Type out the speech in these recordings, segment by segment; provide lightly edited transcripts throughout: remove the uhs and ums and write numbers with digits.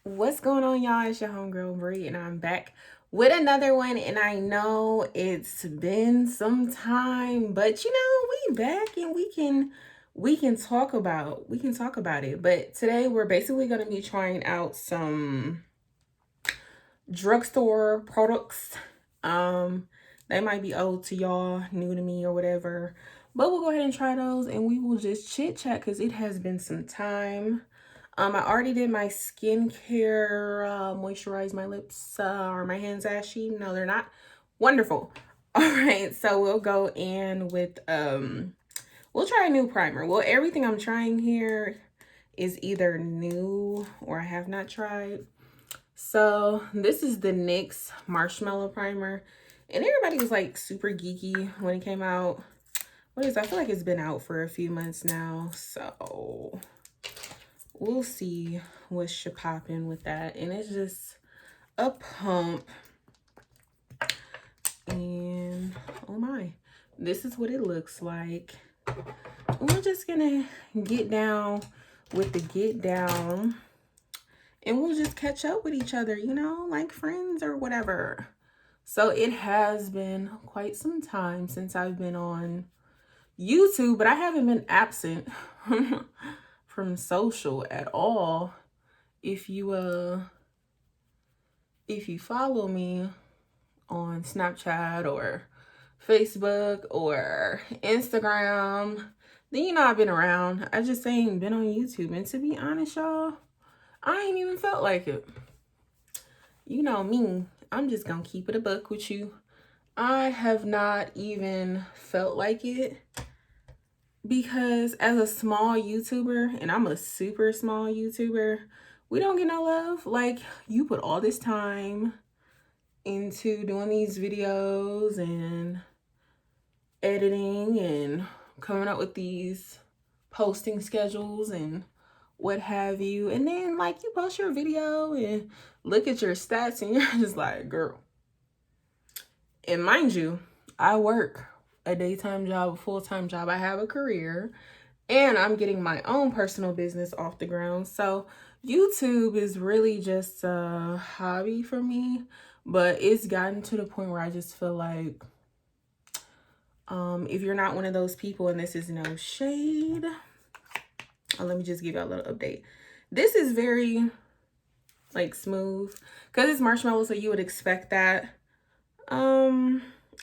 What's going on, y'all? It's your homegirl Bree, and I'm back with another one. And I know it's been some time, but we back and we can talk about it. But today we're basically gonna be trying out some drugstore products. They might be old to y'all, new to me, or whatever. But we'll go ahead and try those, and we will just chit chat because it has been some time. I already did my skincare, moisturize my lips. Are my hands ashy? No, they're not. Wonderful. All right, so we'll go in with, we'll try a new primer. Well, everything I'm trying here is either new or I have not tried. So this is the NYX Marshmallow Primer. And everybody was like super geeky when it came out. I feel like it's been out for a few months now. So we'll see what should pop in with that. And it's just a pump. And oh my, this is what it looks like. We're just gonna get down with the get down. And we'll just catch up with each other, like friends or whatever. So it has been quite some time since I've been on YouTube, but I haven't been absent from social at all. If you follow me on Snapchat or Facebook or Instagram, then I've been around. I just ain't been on YouTube. And to be honest, y'all, I ain't even felt like it. You know me, I'm just gonna keep it a buck with you. I have not even felt like it because as a small YouTuber, and I'm a super small YouTuber, we don't get no love. Like, you put all this time into doing these videos and editing and coming up with these posting schedules and what have you, and then like you post your video and look at your stats and you're just like, girl. And mind you, I work a daytime job, a full-time job. I have a career, and I'm getting my own personal business off the ground. So YouTube is really just a hobby for me, but it's gotten to the point where I just feel like if you're not one of those people, and this is no shade, let me just give you a little update. This is very like smooth because it's marshmallow, so you would expect that.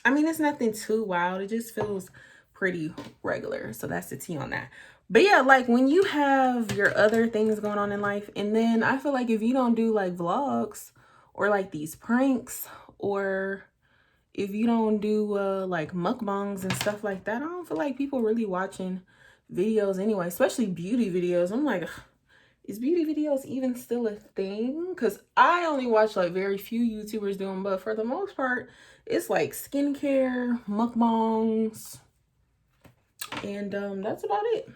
I mean, it's nothing too wild. It just feels pretty regular. So that's the tea on that. But yeah, like when you have your other things going on in life, and then I feel like if you don't do like vlogs or like these pranks, or if you don't do like mukbangs and stuff like that, I don't feel like people really watching videos anyway, especially beauty videos. I'm like, is beauty videos even still a thing? Because I only watch like very few YouTubers doing, but for the most part, it's like skincare, mukbangs, and that's about it.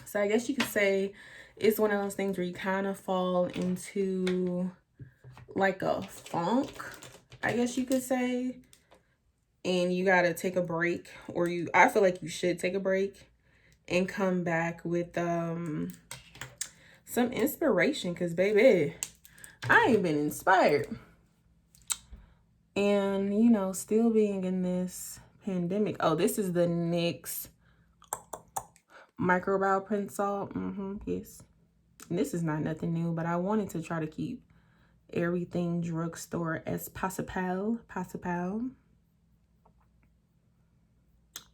So I guess you could say it's one of those things where you kind of fall into like a funk, I guess you could say, and you gotta take a break, or I feel like you should take a break and come back with some inspiration, because baby, I ain't been inspired. And still being in this pandemic. Oh, this is the NYX micro brow pencil. Yes, and this is not nothing new, but I wanted to try to keep everything drugstore as possible.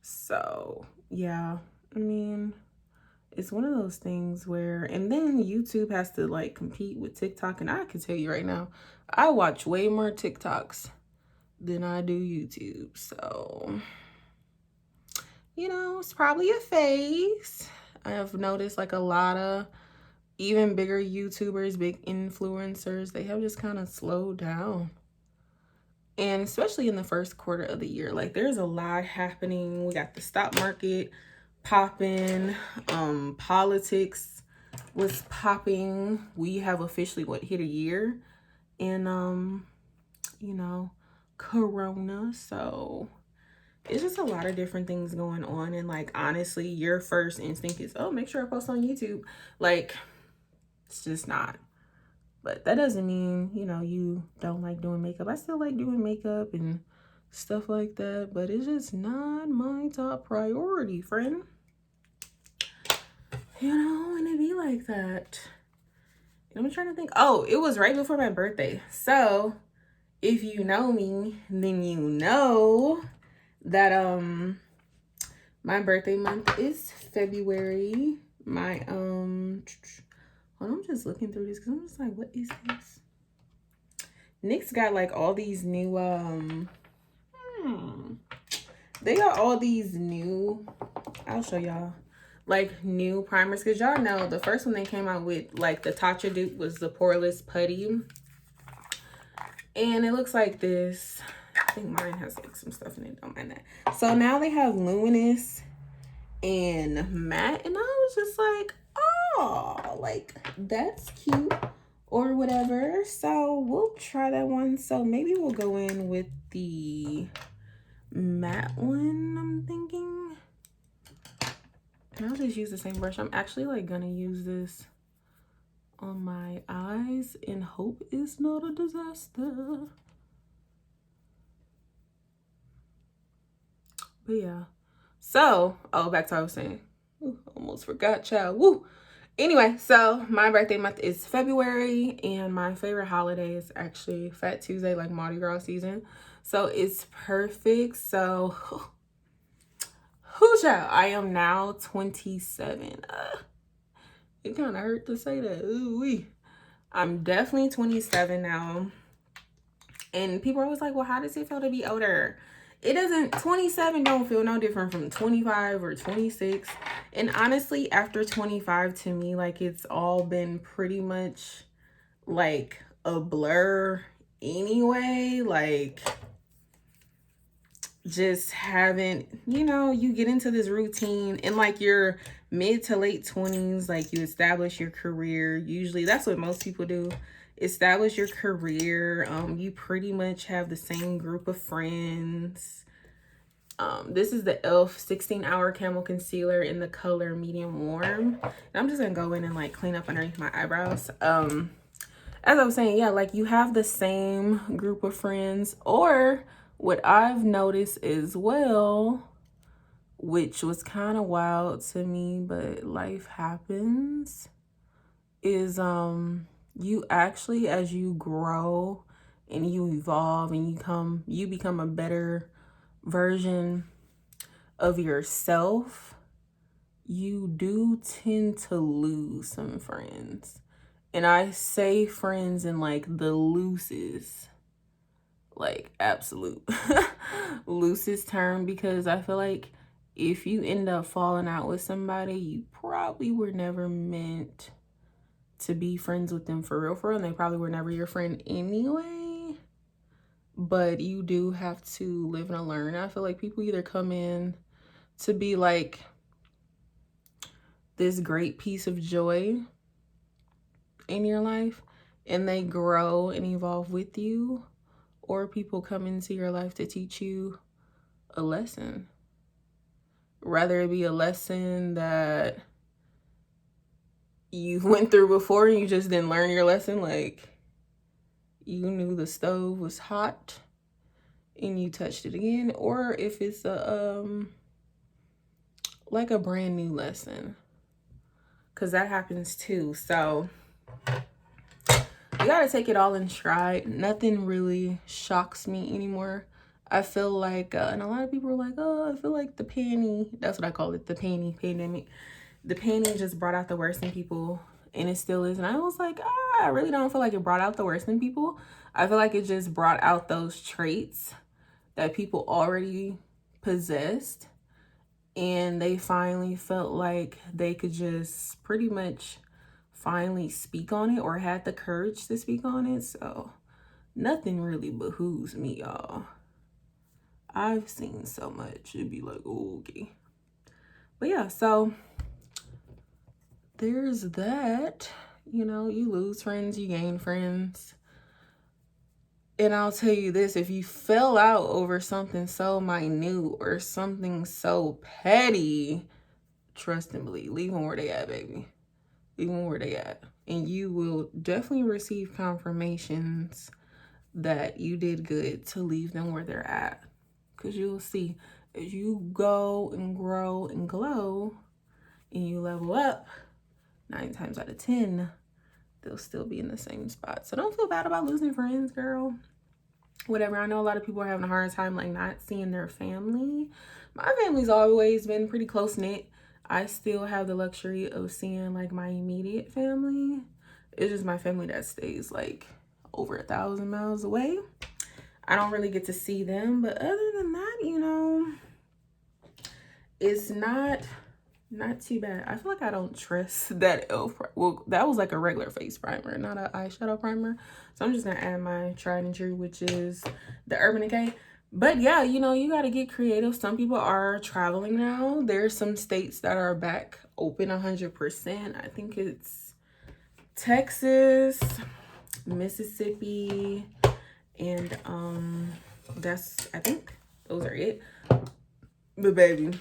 So yeah, I mean, it's one of those things where, and then YouTube has to like compete with TikTok. And I can tell you right now, I watch way more TikToks than I do YouTube. So, it's probably a phase. I have noticed like a lot of even bigger YouTubers, big influencers, they have just kind of slowed down. And especially in the first quarter of the year, like there's a lot happening. We got the stock market popping, politics was popping. We have officially hit a year, and Corona. So it's just a lot of different things going on. And like honestly, your first instinct is, oh, make sure I post on YouTube. Like, it's just not. But that doesn't mean, you know, you don't like doing makeup. I still like doing makeup and stuff like that, but it's just not my top priority, friend. You know, and it be like that. I'm trying to think. Oh, it was right before my birthday. So if you know me, then you know that my birthday month is February. My hold on, I'm just looking through this because I'm just like, what is this? Nyx got like all these new they got all these new, I'll show y'all, like new primers, because y'all know the first one they came out with, like the Tatcha dupe, was the Poreless Putty, and it looks like this. I think mine has like some stuff in it, don't mind that. So now they have Luminous and Matte, and I was just like, oh, like that's cute or whatever. So we'll try that one. So maybe we'll go in with the matte one, I'm thinking. And I'll just use the same brush. I'm actually like gonna use this on my eyes and hope it's not a disaster. But yeah. So, oh, back to what I was saying. Ooh, almost forgot, child. Woo! Anyway, so my birthday month is February, and my favorite holiday is actually Fat Tuesday, like Mardi Gras season. So it's perfect. So, whoo, child, I am now 27. It kind of hurt to say that. Ooh-wee. I'm definitely 27 now. And people are always like, well, how does it feel to be older? It doesn't, 27 don't feel no different from 25 or 26. And honestly, after 25, to me, like, it's all been pretty much like a blur anyway. Like, just haven't, you know, you get into this routine in like your mid to late 20s, like you establish your career. Usually that's what most people do. Establish your career. You pretty much have the same group of friends. This is the e.l.f. 16-hour Camel Concealer in the color medium warm. And I'm just gonna go in and like clean up underneath my eyebrows. As I was saying, yeah, like you have the same group of friends. Or what I've noticed as well, which was kind of wild to me, but life happens, is you actually, as you grow and you evolve and you become a better version of yourself, you do tend to lose some friends. And I say friends in like the loosest, like absolute loosest term, because I feel like if you end up falling out with somebody, you probably were never meant to be friends with them for real, and they probably were never your friend anyway. But you do have to live and learn. I feel like people either come in to be like this great piece of joy in your life and they grow and evolve with you, or people come into your life to teach you a lesson. Rather it be a lesson that you went through before and you just didn't learn your lesson, like you knew the stove was hot and you touched it again, or if it's a like a brand new lesson, because that happens too. So you gotta take it all in stride. Nothing really shocks me anymore. I feel like and a lot of people are like, oh, I feel like the panty, that's what I call it, the panty pandemic, the panty just brought out the worst in people, and it still is. And I was like, I really don't feel like it brought out the worst in people. I feel like it just brought out those traits that people already possessed, and they finally felt like they could just pretty much finally speak on it, or had the courage to speak on it. So nothing really behooves me, y'all. I've seen so much, it'd be like, oh, okay. But yeah, so there's that. You know, you lose friends, you gain friends. And I'll tell you this, if you fell out over something so minute or something so petty, trust and believe, leave them where they at, baby. even where they at. And you will definitely receive confirmations that you did good to leave them where they're at. Because you'll see, as you go and grow and glow and you level up, 9 times out of 10, they'll still be in the same spot. So don't feel bad about losing friends, girl. Whatever. I know a lot of people are having a hard time like not seeing their family. My family's always been pretty close-knit. I still have the luxury of seeing like my immediate family. It's just my family that stays like over 1,000 miles away. I don't really get to see them, but other than that, you know, it's not too bad. I feel like I don't trust that e.l.f. Well, that was like a regular face primer, not an eyeshadow primer. So I'm just gonna add my tried and true, which is the Urban Decay. But yeah, you know, you gotta get creative. Some people are traveling now. There's some states that are back open 100%. I think it's Texas, Mississippi, and I think those are it. But baby,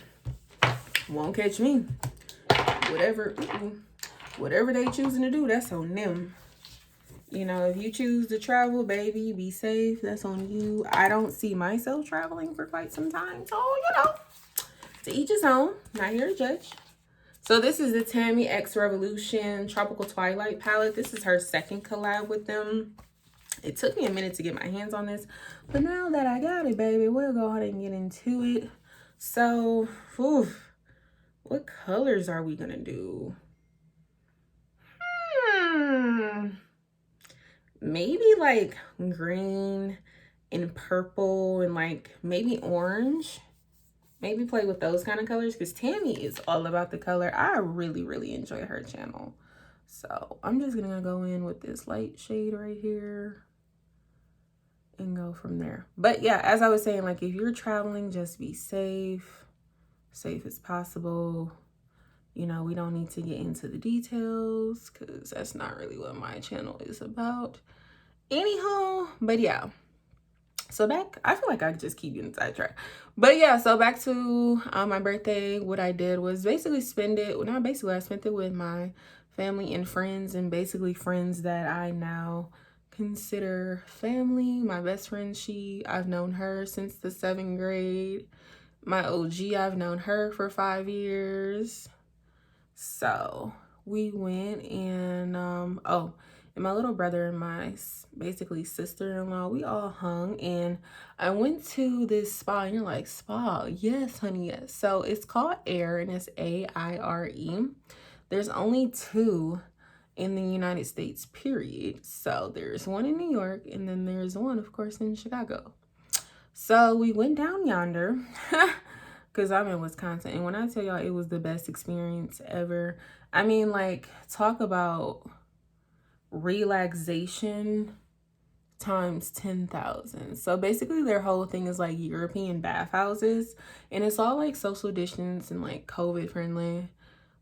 won't catch me. Whatever they choosing to do, that's on them. You know, if you choose to travel, baby, be safe. That's on you. I don't see myself traveling for quite some time. So, you know, to each his own. Not here to judge. So this is the Tammy X Revolution Tropical Twilight palette. This is her second collab with them. It took me a minute to get my hands on this, but now that I got it, baby, we'll go ahead and get into it. So, what colors are we gonna do? Maybe like green and purple and like maybe orange. Maybe play with those kind of colors because Tammy is all about the color. I really enjoy her channel. So I'm just gonna go in with this light shade right here and go from there. But yeah, as I was saying, like if you're traveling, just be safe as possible. You know, we don't need to get into the details because that's not really what my channel is about. Anyhow, but yeah. So back, I feel like I just keep getting sidetracked. But yeah, so back to my birthday, what I did was basically spend it, well, not basically, I spent it with my family and friends, and basically friends that I now consider family. My best friend, I've known her since the 7th grade. My OG, I've known her for 5 years. So we went and, and my little brother and my basically sister-in-law, we all hung, and I went to this spa. And you're like, spa? Yes, honey, yes. So it's called Aire, and it's A-I-R-E. There's only 2 in the United States, period. So there's one in New York, and then there's one, of course, in Chicago. So we went down yonder because I'm in Wisconsin, and when I tell y'all it was the best experience ever, I mean, like, talk about relaxation times 10,000. So basically their whole thing is like European bathhouses, and it's all like social distance and like COVID friendly.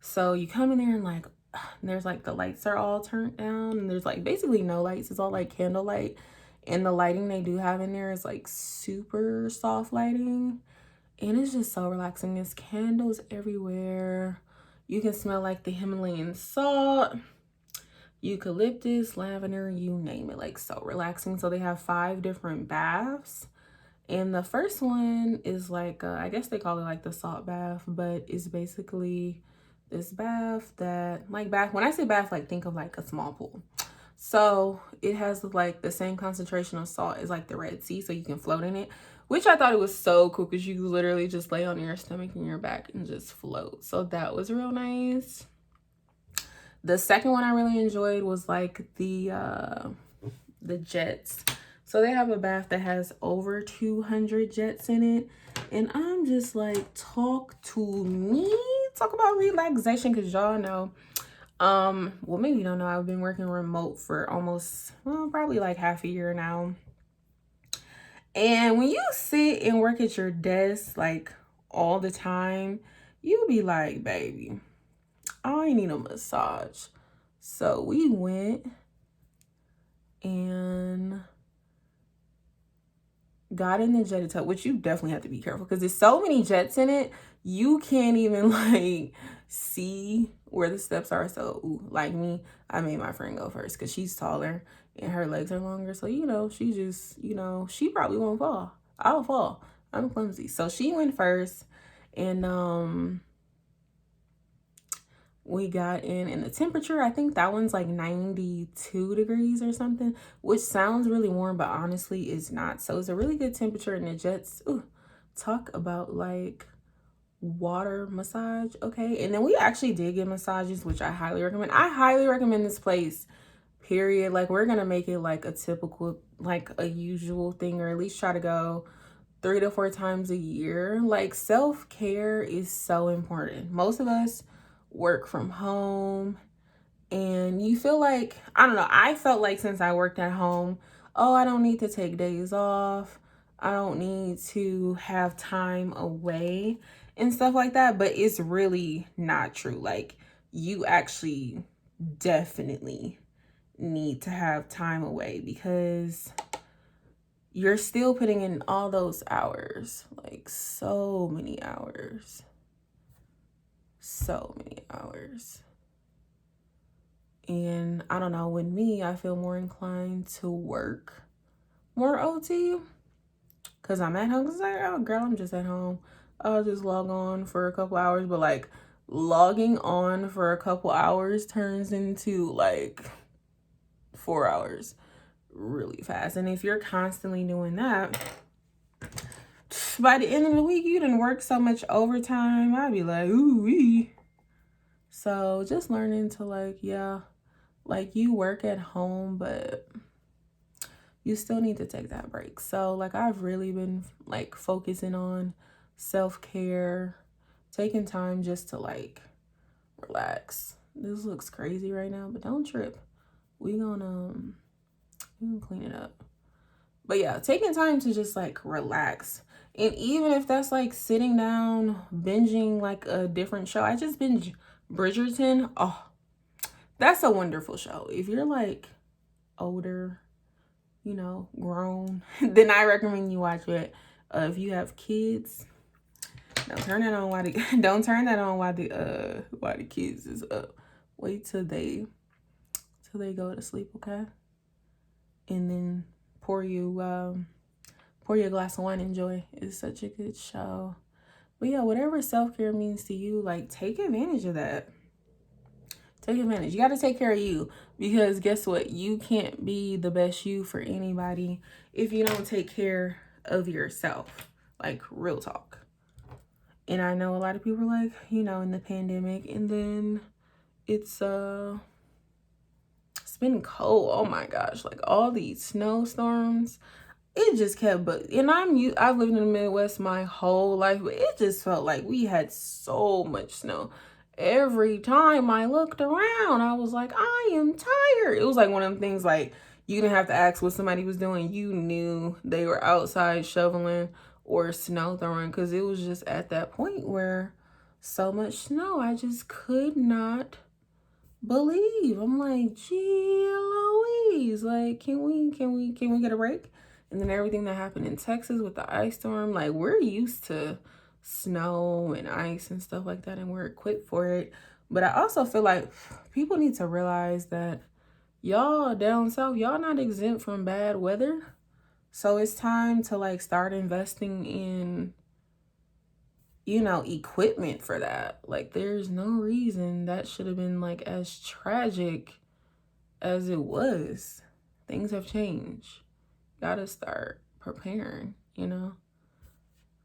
So you come in there and like there's like the lights are all turned down, and there's like basically no lights. It's all like candlelight, and the lighting they do have in there is like super soft lighting, and it's just so relaxing. There's candles everywhere. You can smell like the Himalayan salt, eucalyptus, lavender, you name it, like so relaxing. So they have 5 different baths, and the first one is like I guess they call it like the salt bath, but it's basically this bath that like when I say bath, like think of like a small pool. So it has like the same concentration of salt as like the Red Sea, so you can float in it, which I thought it was so cool because you literally just lay on your stomach and your back and just float. So that was real nice. The second one I really enjoyed was like the jets. So they have a bath that has over 200 jets in it, and I'm just like, talk to me, talk about relaxation, because y'all know, well, maybe you don't know, I've been working remote for almost, well, probably like half a year now. And when you sit and work at your desk like all the time, you be like, baby, I need a massage. So we went and got in the jetted tub, which you definitely have to be careful because there's so many jets in it, you can't even like see where the steps are. So, ooh, like me, I made my friend go first because she's taller and her legs are longer. So, you know, she just, you know, she probably won't fall. I'll fall. I'm clumsy. So she went first, and we got in, and the temperature, I think that one's like 92 degrees or something, which sounds really warm, but honestly it's not. So it's a really good temperature, and the jets, ooh, talk about like water massage. Okay, and then we actually did get massages, which I highly recommend. I highly recommend this place, period. Like, we're gonna make it like a typical, like a usual thing, or at least try to go 3 to 4 times a year. Like, self-care is so important. Most of us work from home, and you feel like, I don't know, I felt like since I worked at home, oh, I don't need to take days off, I don't need to have time away and stuff like that. But it's really not true. Like, you actually definitely need to have time away, because you're still putting in all those hours, like so many hours. And I don't know, with me, I feel more inclined to work more OT because I'm at home. Because like, oh girl, I'm just at home, I'll just log on for a couple hours. But like, logging on for a couple hours turns into like 4 hours really fast. And if you're constantly doing that, by the end of the week, you didn't work so much overtime. I'd be like, ooh-wee. So just learning to like, yeah, like, you work at home, but you still need to take that break. So like, I've really been like focusing on self-care, taking time just to like relax. This looks crazy right now, but don't trip. We gonna clean it up. But yeah, taking time to just like relax. And even if that's like sitting down, binging like a different show. I just binged Bridgerton. Oh, that's a wonderful show. If you're like older, you know, grown, then I recommend you watch it. If you have kids, don't turn that on while the kids is up. Wait till they go to sleep, okay? And then pour you a glass of wine, enjoy. It's such a good show. But yeah, whatever self-care means to you, like, take advantage of that. Take advantage. You got to take care of you, because guess what? You can't be the best you for anybody if you don't take care of yourself. Like, real talk. And I know a lot of people are like, you know, in the pandemic, and then it's been cold. Oh my gosh, like all these snowstorms. It just kept, and I've lived in the Midwest my whole life, but it just felt like we had so much snow. Every time I looked around, I was like, I am tired. It was like one of them things, like, you didn't have to ask what somebody was doing. You knew they were outside shoveling or snow throwing, because it was just at that point where so much snow, I just could not believe. I'm like, gee Louise, like, can we get a break? And then everything that happened in Texas with the ice storm, like, we're used to snow and ice and stuff like that, and we're equipped for it. But I also feel like people need to realize that y'all down south, y'all not exempt from bad weather. So it's time to like start investing in, you know, equipment for that. Like, there's no reason that should have been like as tragic as it was. Things have changed. Gotta start preparing, you know.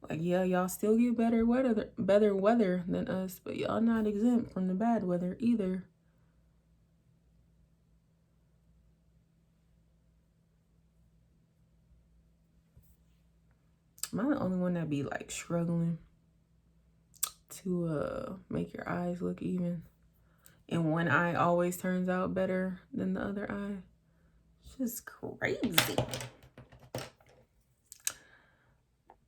Like, yeah, y'all still get better weather than us, but y'all not exempt from the bad weather either. Am I the only one that be like struggling to make your eyes look even? And one eye always turns out better than the other eye. It's just crazy.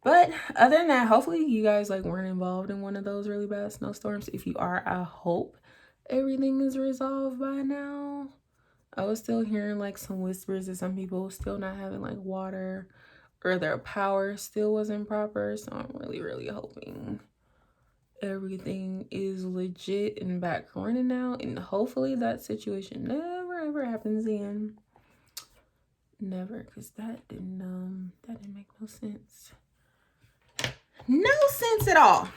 But other than that, hopefully you guys like weren't involved in one of those really bad snowstorms. If you are, I hope everything is resolved by now. I was still hearing like some whispers that some people still not having like water, or their power still wasn't proper. So I'm really, really hoping everything is legit and back running now, and hopefully that situation never ever happens again. Never, because that didn't make no sense. No sense at all.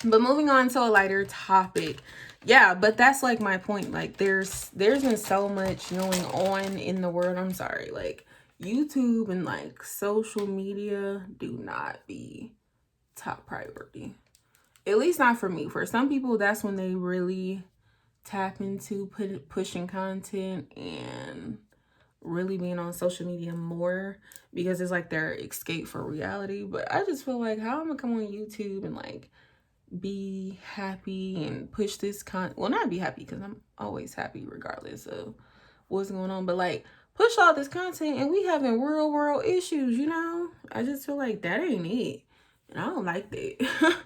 But moving on to a lighter topic. Yeah, but that's like my point. Like there's been so much going on in the world. I'm sorry, like YouTube and like social media do not be top priority. At least not for me. For some people, that's when they really tap into pushing content and really being on social media more, because it's like their escape for reality. But I just feel like, how am I gonna come on YouTube and like be happy and push this well, not be happy, because I'm always happy regardless of what's going on, but like push all this content and we having real world issues, you know? I just feel like that ain't it, and I don't like that.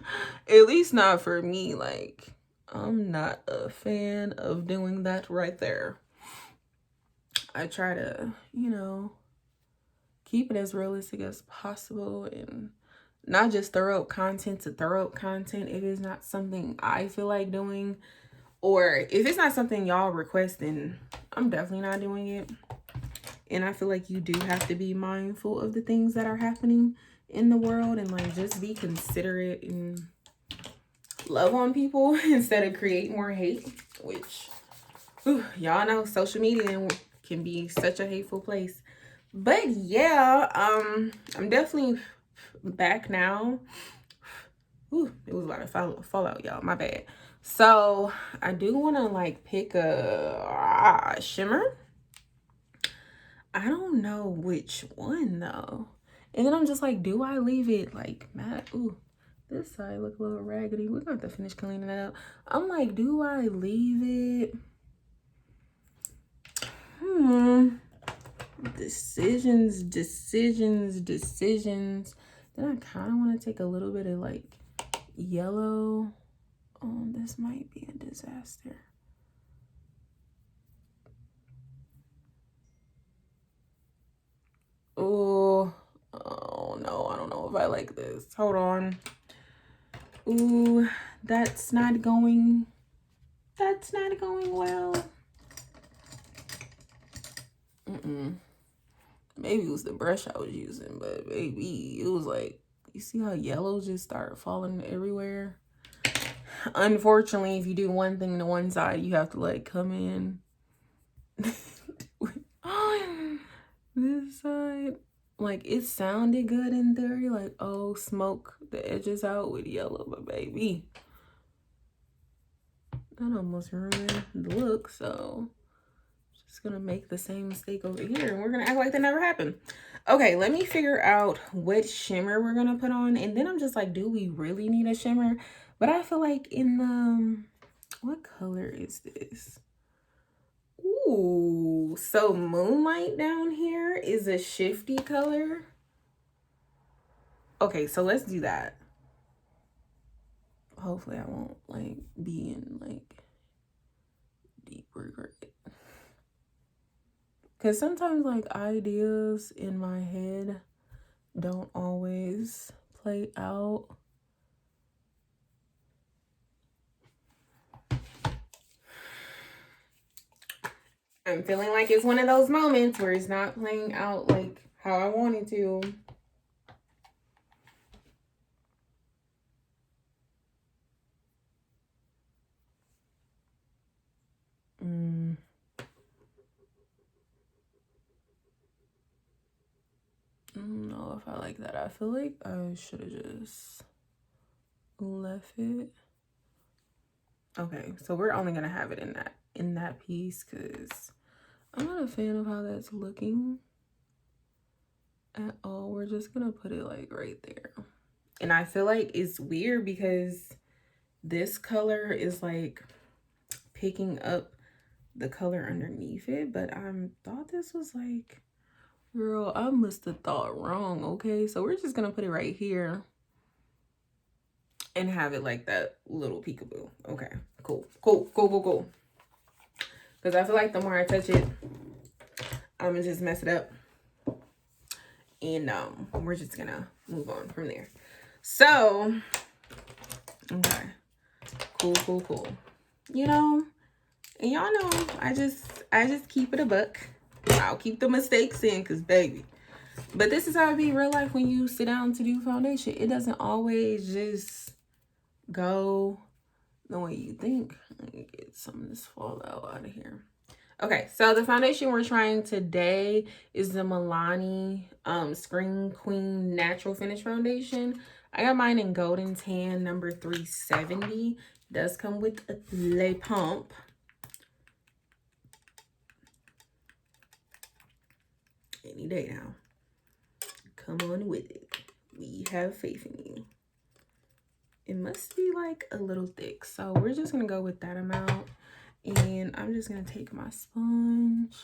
At least not for me. Like, I'm not a fan of doing that right there. I try to, you know, keep it as realistic as possible and not just throw up content to throw up content if it's not something I feel like doing, or if it's not something y'all request, then I'm definitely not doing it. And I feel like you do have to be mindful of the things that are happening in the world and like just be considerate and love on people instead of create more hate, which y'all know social media can be such a hateful place. But yeah, I'm definitely back now. It was a lot of fallout, y'all, my bad. So I do want to like pick a shimmer. I don't know which one though. And then I'm just like, do I leave it like matte? Ooh, this side look a little raggedy. We're going to have to finish cleaning that up. I'm like, do I leave it? Decisions. Then I kind of want to take a little bit of like yellow. Oh, this might be a disaster. Oh no, I don't know if I like this. Hold on. Ooh, that's not going well. Maybe it was the brush I was using, but baby, it was like, you see how yellow just started falling everywhere? Unfortunately, if you do one thing to one side, you have to like come in on this side. Like, it sounded good in theory, like, oh, smoke the edges out with yellow, but baby, that almost ruined the look. So just gonna make the same mistake over here and we're gonna act like that never happened. Okay, let me figure out what shimmer we're gonna put on, and then I'm just like, do we really need a shimmer? But I feel like in the what color is this? Ooh, so Moonlight down here is a shifty color. Okay, so let's do that. Hopefully I won't like be in like deep regret. Because sometimes like ideas in my head don't always play out. I'm feeling like it's one of those moments where it's not playing out like how I wanted to. I don't know if I like that. I feel like I should have just left it. Okay, so we're only gonna have it in that piece because I'm not a fan of how that's looking at all. We're just gonna put it like right there. And I feel like it's weird because this color is like picking up the color underneath it, but I thought this was like, girl, I must have thought wrong. Okay, so we're just gonna put it right here and have it like that little peekaboo. Okay, cool. Because I feel like the more I touch it, I'm gonna just mess it up. And we're just gonna move on from there. So Okay. Cool. You know, and y'all know I just keep it a buck. I'll keep the mistakes in, cause baby. But this is how it be in real life when you sit down to do foundation. It doesn't always just go the way you think. Let me get some of this fallout out of here. Okay, so the foundation we're trying today is the Milani Screen Queen Natural Finish Foundation. I got mine in Golden Tan number 370. It does come with a Le Pump. Any day now. Come on with it. We have faith in you. It must be like a little thick, so we're just gonna go with that amount. And I'm just gonna take my sponge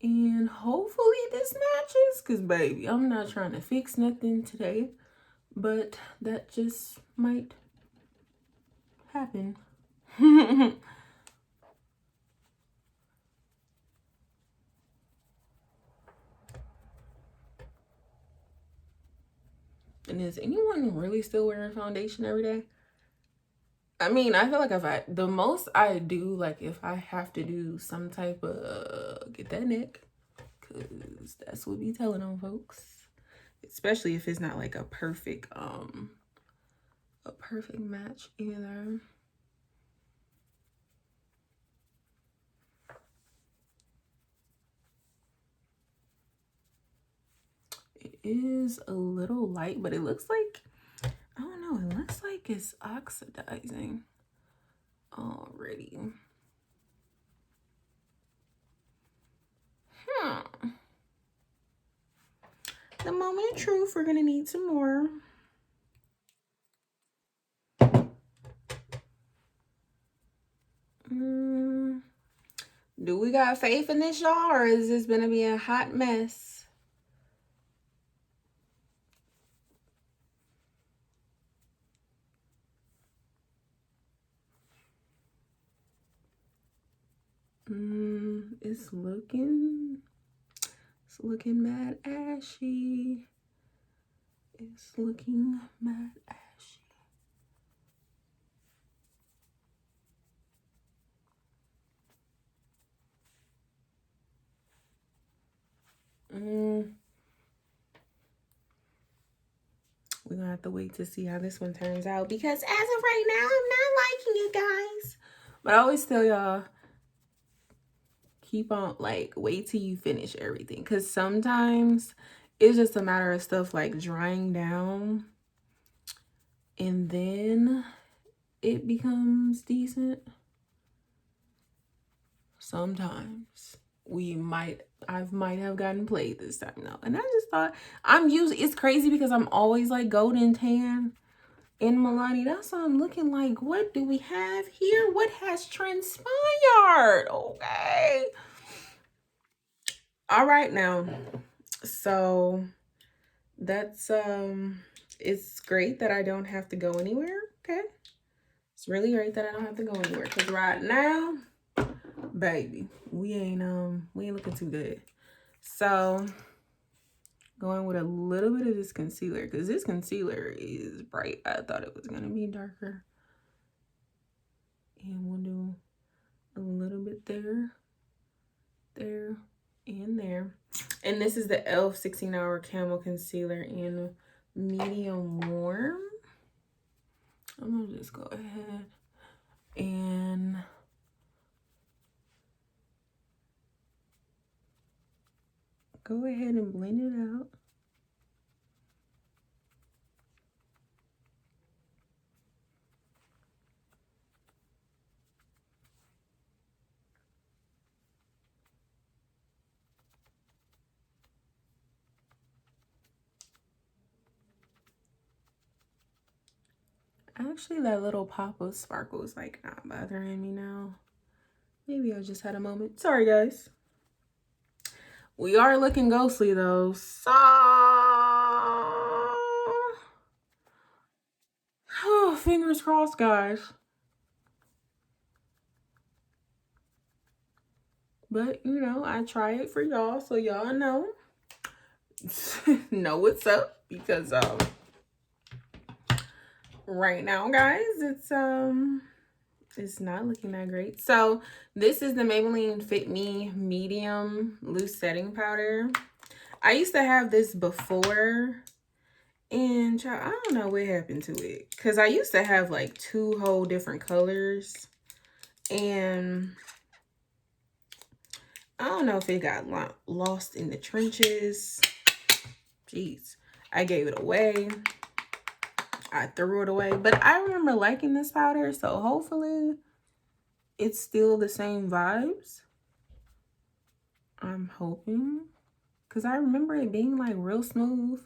and hopefully this matches, because baby, I'm not trying to fix nothing today, but that just might happen. And is anyone really still wearing foundation every day? I mean, I feel like the most I do, like if I have to do some type of get that neck, because that's what we telling them folks, especially if it's not like a perfect match either. It is a little light, but it looks like, I don't know, it looks like it's oxidizing already. The moment of truth, we're gonna need some more. Do we got faith in this, y'all, or is this gonna be a hot mess? It's looking mad ashy. It's looking mad ashy. We're gonna have to wait to see how this one turns out, because as of right now, I'm not liking it, guys. But I always tell y'all, keep on, like, wait till you finish everything, because sometimes it's just a matter of stuff like drying down and then it becomes decent. Sometimes I might have gotten played this time though, and I just thought, it's crazy because I'm always like golden tan in Milani. That's what I'm looking like. What do we have here? What has transpired? Okay. All right now. So that's it's great that I don't have to go anywhere. Okay. It's really great that I don't have to go anywhere, because right now, baby, we ain't looking too good. So going with a little bit of this concealer, because this concealer is bright. I thought it was gonna be darker. And we'll do a little bit there, and there. And this is the e.l.f. 16-hour Camel Concealer in medium warm. I'm gonna just go ahead and blend it out. Actually, that little pop of sparkle is like not bothering me now. Maybe I just had a moment. Sorry, guys. We are looking ghostly though, so oh, fingers crossed, guys. But you know, I try it for y'all, so y'all know know what's up, because right now, guys. It's not looking that great. So this is the Maybelline Fit Me Medium Loose Setting Powder. I used to have this before, and I don't know what happened to it, because I used to have like 2 whole different colors, and I don't know if it got lost in the trenches. Jeez, I gave it away. I threw it away, but I remember liking this powder, so hopefully it's still the same vibes. I'm hoping, because I remember it being like real smooth,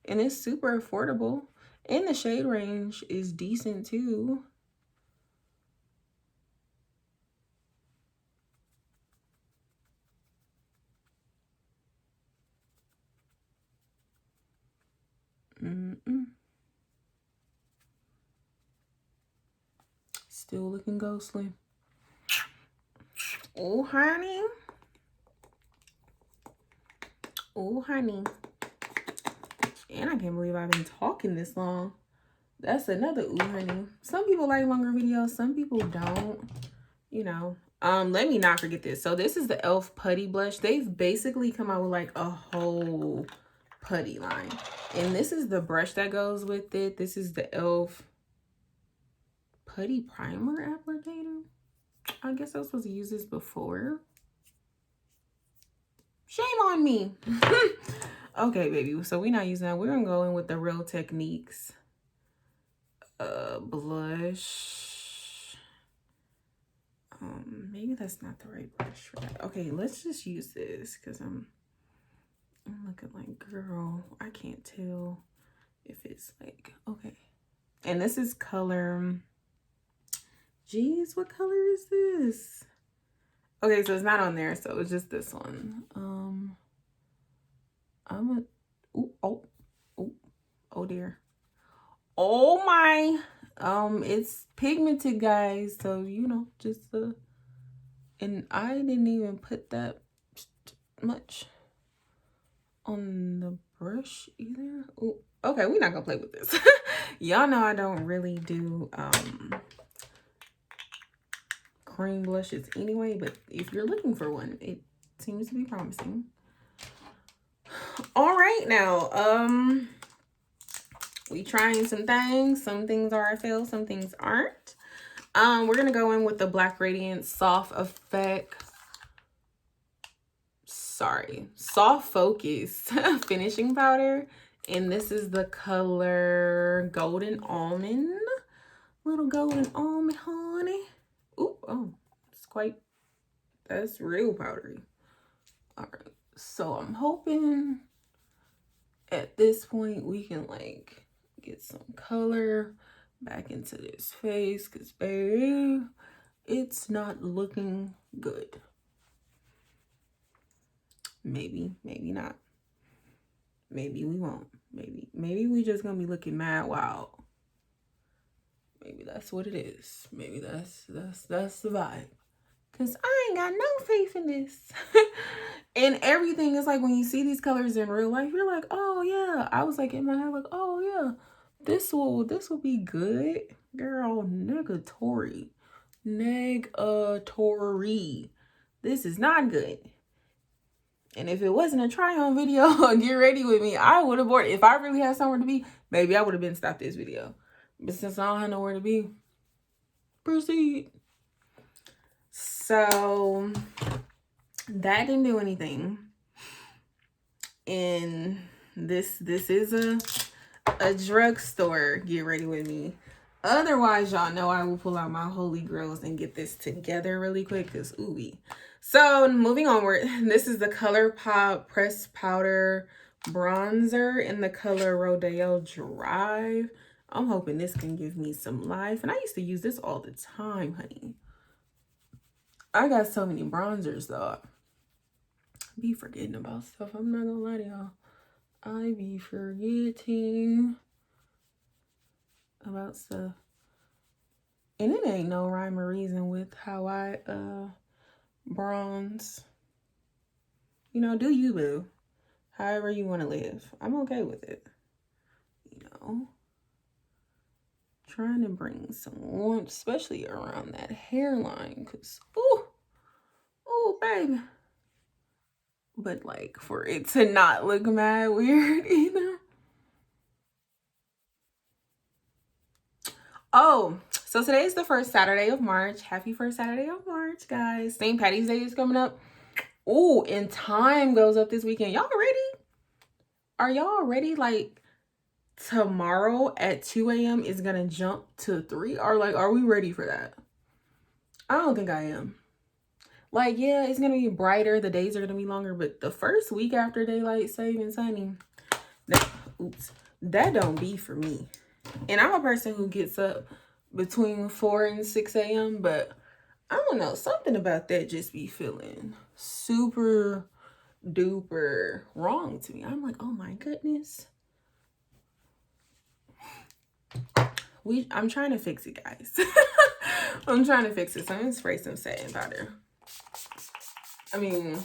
and it's super affordable, and the shade range is decent too. Still looking ghostly. Oh, honey. Oh, honey. And I can't believe I've been talking this long. That's another ooh, honey. Some people like longer videos. Some people don't. You know. Let me not forget this. So this is the e.l.f. Putty Blush. They've basically come out with like a whole putty line. And this is the brush that goes with it. This is the e.l.f. Putty Primer Applicator. I guess I was supposed to use this before. Shame on me. Okay, baby. So we're not using that. We're going to go in with the Real Techniques blush. Maybe that's not the right brush for that. Okay, let's just use this because I'm looking like, girl, I can't tell if it's like, okay. And this is color, geez, what color is this? Okay, so it's not on there, so it's just this one. Oh dear. Oh my, it's pigmented, guys, so you know, just and I didn't even put that much on the brush either. Ooh, okay, we're not gonna play with this. Y'all know I don't really do cream blushes anyway, but if you're looking for one, it seems to be promising. All right, now we trying some things. Some things are a fail, some things aren't. We're gonna go in with the Black Radiance Soft Focus finishing powder, and this is the color Golden Almond. Little golden almond, honey. Ooh, oh, that's real powdery. All right, so I'm hoping at this point we can like get some color back into this face, because babe, it's not looking good. Maybe not. Maybe we won't. Maybe we just gonna be looking mad wild. Maybe that's what it is. Maybe that's the vibe. Cause I ain't got no faith in this. And everything is like, when you see these colors in real life, you're like, oh yeah. I was like in my head like, oh yeah, this will be good. Girl, negatory. This is not good. And if it wasn't a try on video, get ready with me, I would have bought it. If I really had somewhere to be, maybe I would have been stopped this video. But since I don't have nowhere to be, proceed. So that didn't do anything. And this is a drugstore. Get ready with me. Otherwise, y'all know I will pull out my holy grails and get this together really quick, because ooey. So moving onward, this is the ColourPop Pressed Powder Bronzer in the color Rodeo Drive. I'm hoping this can give me some life. And I used to use this all the time, honey. I got so many bronzers, though. I be forgetting about stuff. I'm not gonna lie to y'all. I be forgetting about stuff. And it ain't no rhyme or reason with how I bronze. You know, do you, boo. However you want to live. I'm okay with it. You know. trying to bring some warmth, especially around that hairline, because, ooh, baby. But, like, for it to not look mad weird either. Oh, so today's the first Saturday of March. Happy first Saturday of March, guys. St. Patty's Day is coming up. Oh, and time goes up this weekend. Y'all ready? Are y'all ready? Like, tomorrow at 2 a.m. is gonna jump to 3. Are we ready for that? I don't think I am. Like, yeah, it's gonna be brighter, the days are gonna be longer, but the first week after daylight savings, honey, that don't be for me. And I'm a person who gets up between 4 and 6 a.m., but I don't know, something about that just be feeling super duper wrong to me. I'm like, oh my goodness. I'm trying to fix it, guys. I'm trying to fix it. So I'm gonna spray some setting powder. I mean,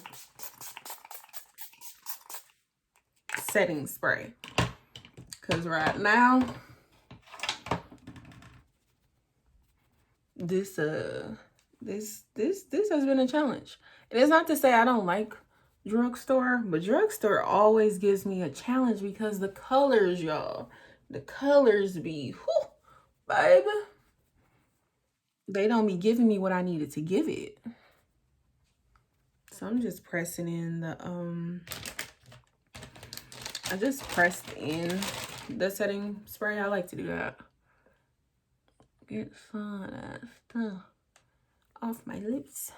setting spray. Cause right now, this has been a challenge. And it's not to say I don't like drugstore, but drugstore always gives me a challenge because the colors, y'all, the colors be, whew, baby, they don't be giving me what I needed to give it. So I'm just pressing in the I just pressed in the setting spray. I like to do that. Get some of that stuff off my lips.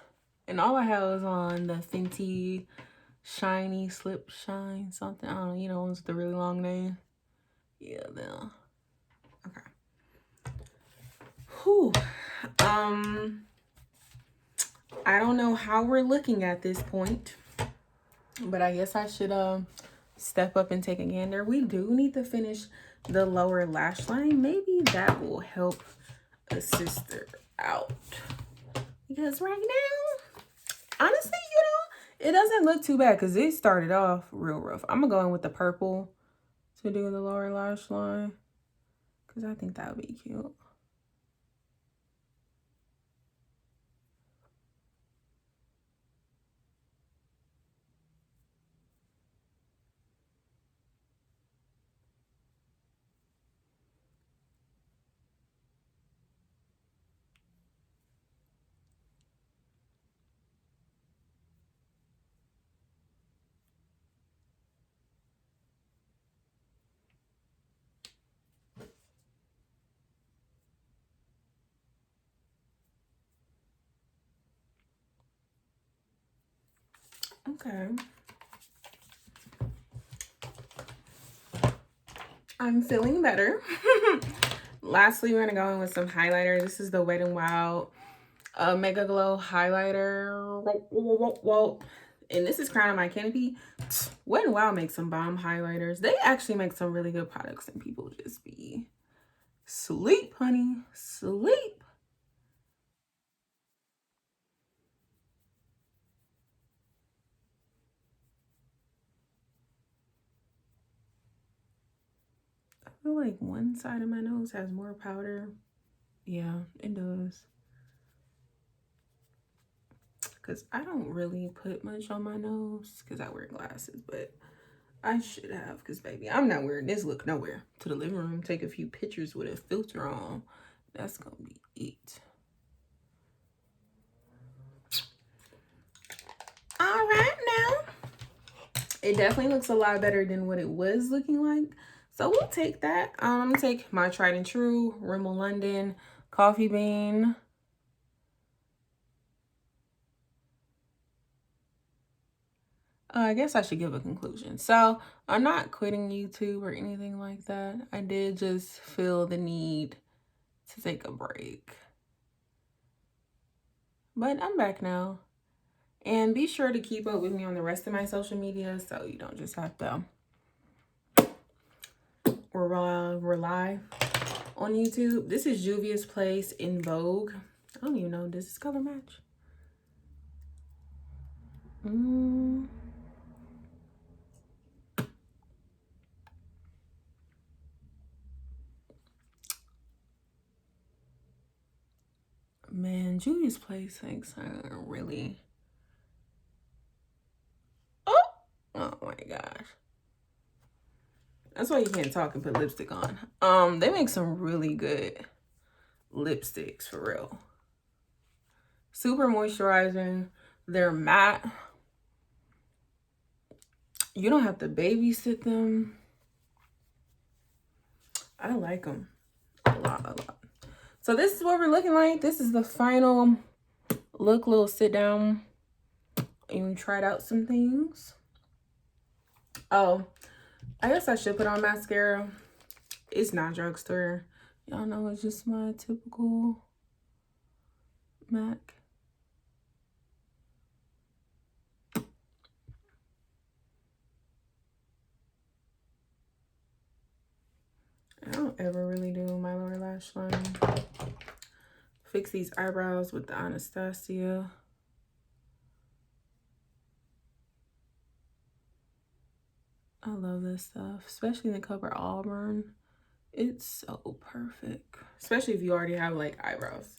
And all I have is on the Fenty Shiny Slip Shine something. I don't know, you know, one's the really long name. Yeah, there. Okay. Whew. I don't know how we're looking at this point, but I guess I should step up and take a gander. We do need to finish the lower lash line. Maybe that will help a sister out. Because right now, honestly, you know, it doesn't look too bad because it started off real rough. I'm going to go in with the purple to do the lower lash line because I think that would be cute. Okay. I'm feeling better. Lastly, we're going to go in with some highlighter. This is the Wet n Wild Mega Glow highlighter. And this is Crown of My Canopy. Wet n Wild makes some bomb highlighters. They actually make some really good products and people just be sleep, honey. Sleep. I feel like one side of my nose has more powder. Yeah, it does. Because I don't really put much on my nose because I wear glasses, but I should have, because baby, I'm not wearing this look nowhere. To the living room, take a few pictures with a filter on. That's gonna be it. All right, now it definitely looks a lot better than what it was looking like, so we'll take that. I'm gonna take my tried and true Rimmel London Coffee Bean. I guess I should give a conclusion. So I'm not quitting YouTube or anything like that. I did just feel the need to take a break, but I'm back now. And be sure to keep up with me on the rest of my social media so you don't just have to rely on YouTube. This is Juvia's Place in Vogue. I don't even know, does this color match? Juvia's Place things are really... Oh my gosh. That's why you can't talk and put lipstick on. They make some really good lipsticks for real. Super moisturizing. They're matte. You don't have to babysit them. I like them a lot. So this is what we're looking like. This is the final look, little sit down. Even tried out some things. Oh, I guess I should put on mascara. It's not drugstore. Y'all know it's just my typical MAC. I don't ever really do my lower lash line. Fix these eyebrows with the Anastasia. I love this stuff, especially in the color Auburn. It's so perfect, especially if you already have like eyebrows.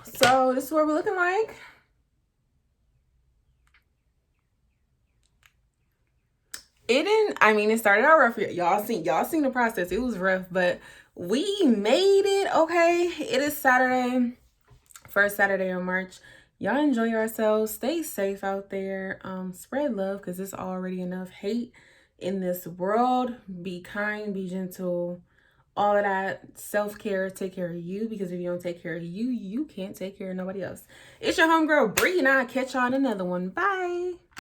So this is what we're looking like. It didn't, I mean, it started out rough. Y'all seen the process. It was rough, but we made it. Okay, it is Saturday, first Saturday of March. Y'all enjoy yourselves. Stay safe out there. Spread love, because there's already enough hate in this world. Be kind, be gentle, all of that. Self-care. Take care of you, because if you don't take care of you, you can't take care of nobody else. It's your homegirl Bree, and I'll catch y'all in another one. Bye.